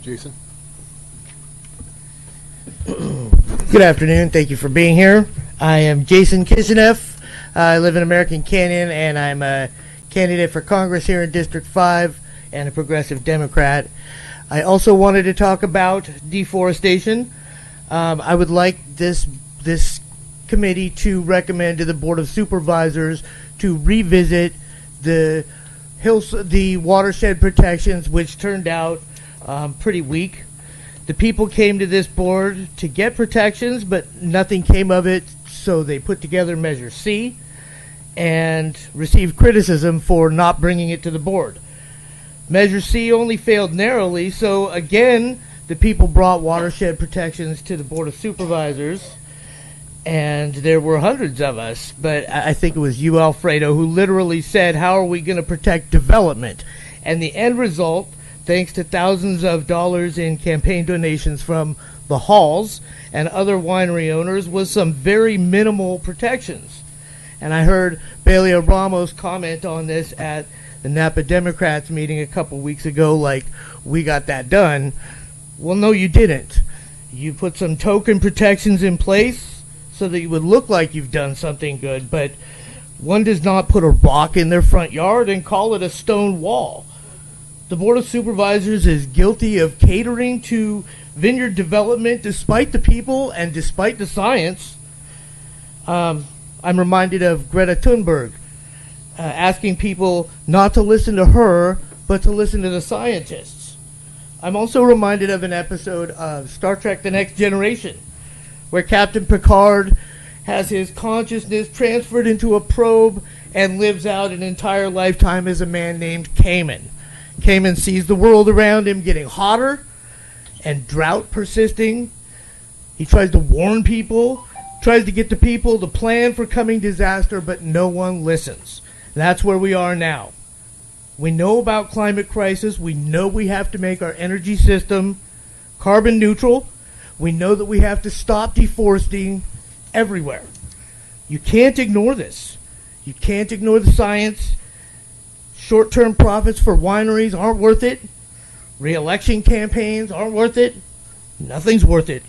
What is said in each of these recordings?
Jason? Good afternoon. Thank you for being here. I am Jason Kishinev. I live in American Canyon, and I'm a candidate for Congress here in District 5 and a progressive Democrat. I also wanted to talk about deforestation. I would like this committee to recommend to the Board of Supervisors to revisit the watershed protections, which turned out pretty weak. The people came to this board to get protections, but nothing came of it, so they put together Measure C and received criticism for not bringing it to the board. Measure C only failed narrowly, so again, the people brought watershed protections to the Board of Supervisors, and there were hundreds of us, but I think it was you, Alfredo, who literally said, how are we going to protect development? And the end result, thanks to thousands of dollars in campaign donations from the Halls and other winery owners, was some very minimal protections. And I heard Belia Ramos comment on this at the Napa Democrats meeting a couple weeks ago, like, we got that done. Well, no, you didn't. You put some token protections in place so that you would look like you've done something good, but one does not put a rock in their front yard and call it a stone wall. The Board of Supervisors is guilty of catering to vineyard development despite the people and despite the science. I'm reminded of Greta Thunberg asking people not to listen to her, but to listen to the scientists. I'm also reminded of an episode of Star Trek The Next Generation, where Captain Picard has his consciousness transferred into a probe and lives out an entire lifetime as a man named Kamen. Kamen sees the world around him getting hotter and drought persisting. He tries to warn people, tries to get the people to plan for coming disaster, but no one listens. That's where we are now. We know about climate crisis. We know we have to make our energy system carbon neutral. We know that we have to stop deforesting everywhere. You can't ignore this. You can't ignore the science. Short-term profits for wineries aren't worth it. Re-election campaigns aren't worth it. Nothing's worth it.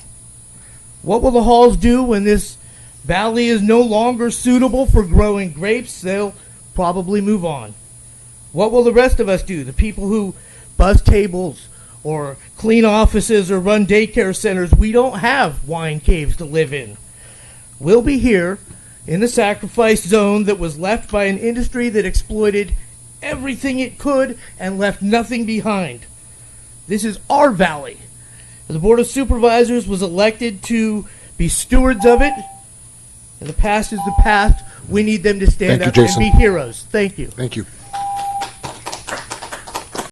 What will the Halls do when this valley is no longer suitable for growing grapes? They'll probably move on. What will the rest of us do? The people who buzz tables or clean offices or run daycare centers, we don't have wine caves to live in. We'll be here in the sacrifice zone that was left by an industry that exploited everything it could and left nothing behind. This is our valley. The Board of Supervisors was elected to be stewards of it. And the past is the past. We need them to stand up and be heroes. Thank you. Thank you.